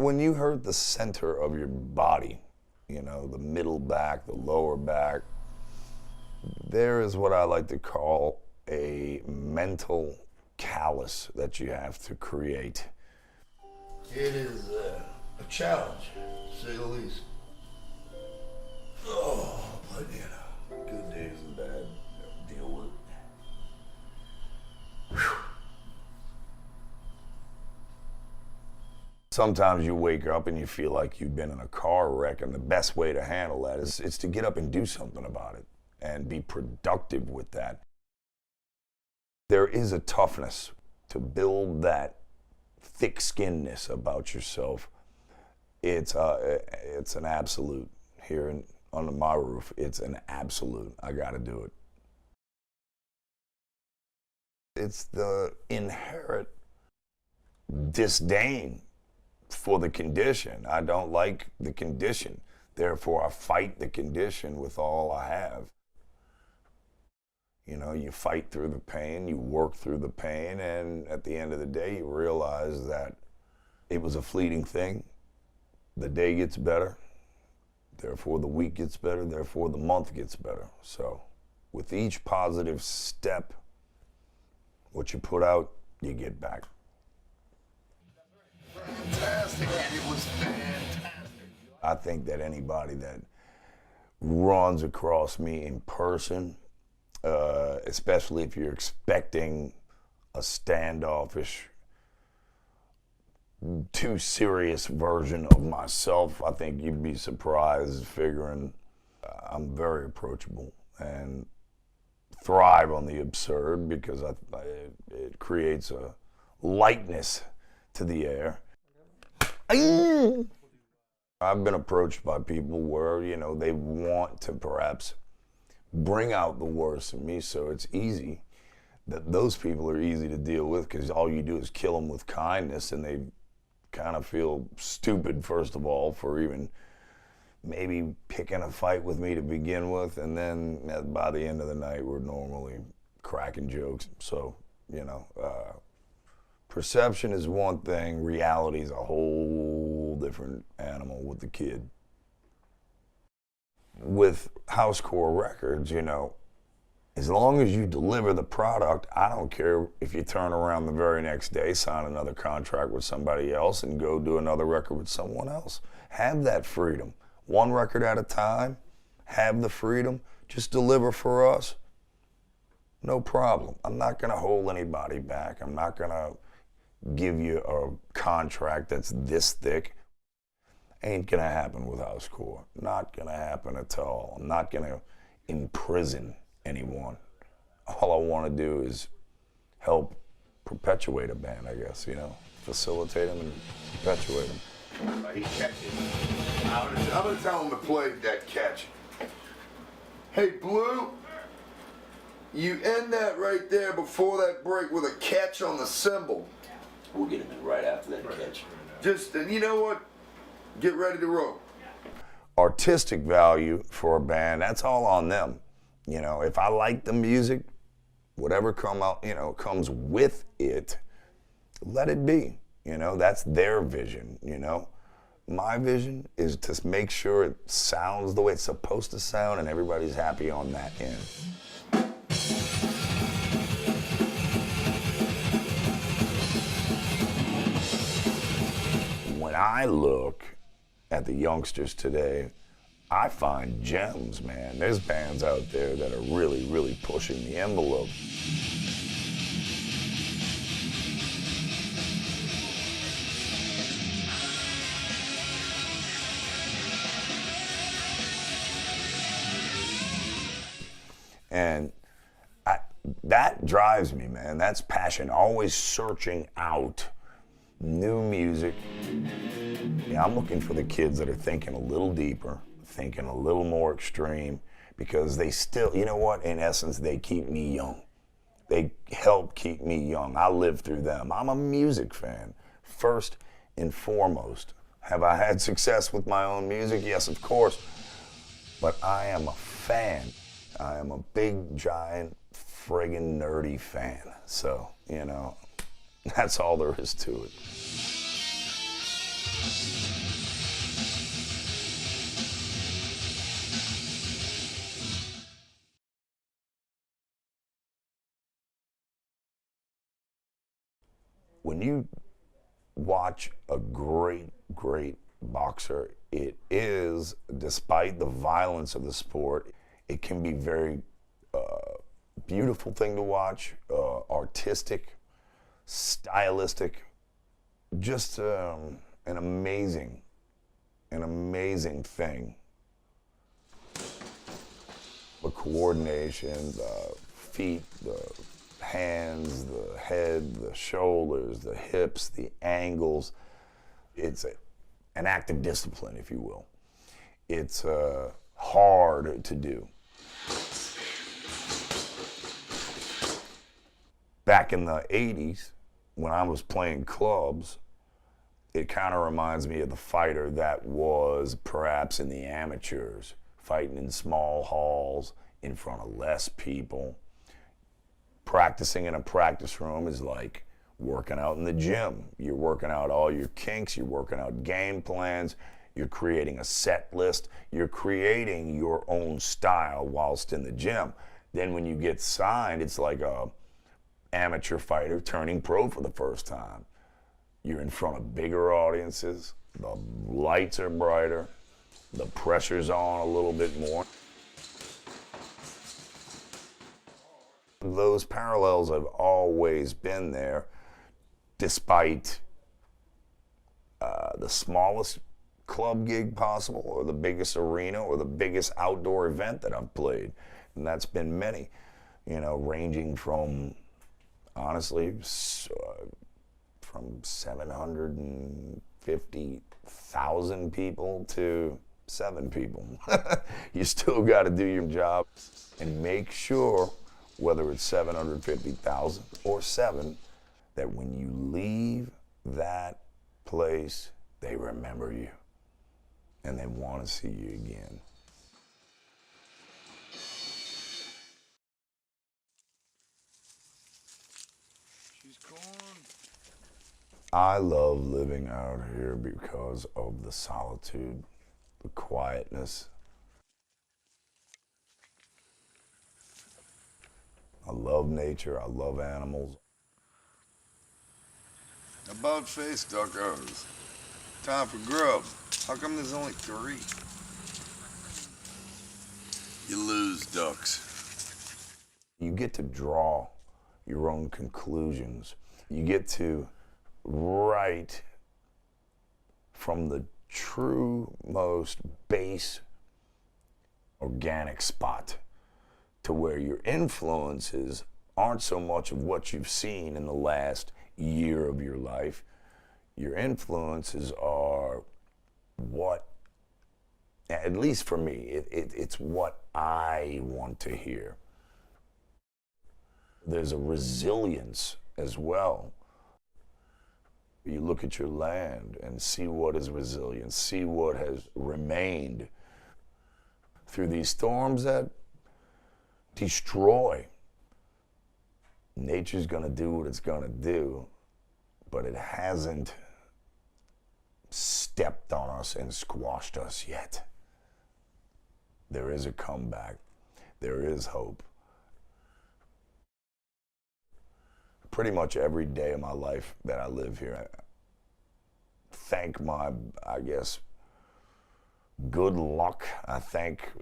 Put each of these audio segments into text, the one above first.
When you hurt the center of your body, you know, the middle back, the lower back, there is what I like to call a mental callus that you have to create. It is a challenge, to say the least. Oh, but you know, good days and bad, deal with it. Whew. Sometimes you wake up and you feel like you've been in a car wreck, and the best way to handle that is to get up and do something about it and be productive with that. There is a toughness to build that thick-skinnedness about yourself. It's an absolute here under my roof. It's an absolute. I got to do it. It's the inherent disdain for the condition. I don't like the condition. Therefore, I fight the condition with all I have. You know, you fight through the pain, you work through the pain, and at the end of the day, you realize that it was a fleeting thing. The day gets better, therefore the week gets better, therefore the month gets better. So with each positive step, what you put out, you get back. Fantastic. It was fantastic. I think that anybody that runs across me in person, especially if you're expecting a standoffish, too serious version of myself, I think you'd be surprised figuring I'm very approachable and thrive on the absurd because it creates a lightness to the air. I've been approached by people where, you know, they want to perhaps bring out the worst in me, so it's easy that those people are easy to deal with because all you do is kill them with kindness, and they kind of feel stupid, first of all, for even maybe picking a fight with me to begin with, and then by the end of the night, we're normally cracking jokes. So, you know, perception is one thing, reality is a whole different animal with the kid. With Housecore Records, you know, as long as you deliver the product, I don't care if you turn around the very next day, sign another contract with somebody else, and go do another record with someone else. Have that freedom. One record at a time, have the freedom, just deliver for us. No problem. I'm not gonna hold anybody back. I'm not gonna give you a contract that's this thick. Ain't gonna happen with Housecore. Not gonna happen at all. I'm not gonna imprison anyone. All I wanna do is help perpetuate a band, I guess, you know? Facilitate them and perpetuate them. He catches. I'm gonna tell him to play that catch. Hey, Blue, you end that right there before that break with a catch on the cymbal. We'll get him in right after that catch. Just, and you know what? Get ready to roll. Artistic value for a band, that's all on them. You know, if I like the music, whatever comes with it, let it be. You know, that's their vision, you know. My vision is to make sure it sounds the way it's supposed to sound and everybody's happy on that end. When I look at the youngsters today, I find gems, man. There's bands out there that are really, really pushing the envelope. And that drives me, man. That's passion, always searching out new music. Yeah, I'm looking for the kids that are thinking a little deeper, thinking a little more extreme, because they still, you know what, in essence, they keep me young. They help keep me young. I live through them. I'm a music fan, first and foremost. Have I had success with my own music? Yes, of course. But I am a fan. I am a big, giant, friggin' nerdy fan. So, you know, that's all there is to it. When you watch a great, great boxer, it is, despite the violence of the sport, it can be very beautiful thing to watch, artistic, stylistic, just an amazing thing. The coordination, the feet, the hands, the head, the shoulders, the hips, the angles. It's an act of discipline, if you will. It's hard to do. Back in the 80s, when I was playing clubs, it kind of reminds me of the fighter that was perhaps in the amateurs, fighting in small halls, in front of less people. Practicing in a practice room is like working out in the gym. You're working out all your kinks, you're working out game plans, you're creating a set list, you're creating your own style whilst in the gym. Then when you get signed, it's like a amateur fighter turning pro for the first time. You're in front of bigger audiences, the lights are brighter, the pressure's on a little bit more. Those parallels have always been there, despite the smallest club gig possible, or the biggest arena, or the biggest outdoor event that I've played. And that's been many, ranging from, honestly, from 750,000 people to 7 people. You still got to do your job and make sure, whether it's 750,000 or 7, that when you leave that place, they remember you and they want to see you again. She's gone. I love living out here because of the solitude, the quietness. I love nature, I love animals. About face, duckos. Time for grub. How come there's only 3? You lose, ducks. You get to draw your own conclusions. You get to write from the true, most base, organic spot, to where your influences aren't so much of what you've seen in the last year of your life. Your influences are what, at least for me, it's what I want to hear. There's a resilience as well. You look at your land and see what is resilient, see what has remained through these storms that destroy. Nature's gonna do what it's gonna do, but it hasn't stepped on us and squashed us yet. There is a comeback. There is hope. Pretty much every day of my life that I live here, I thank my, I guess, good luck. I thank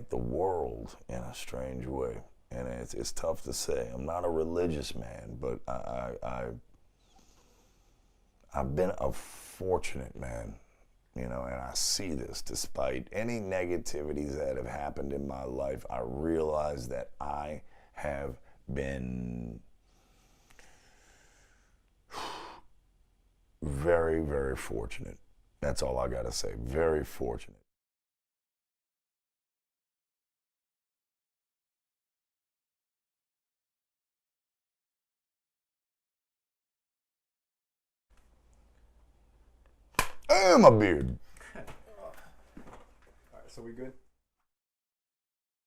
the world in a strange way. And it's tough to say. I'm not a religious man, but I've been a fortunate man, and I see this. Despite any negativities that have happened in my life, I realize that I have been very, very fortunate. That's all I gotta say. Very fortunate. And my beard. All right, so we good?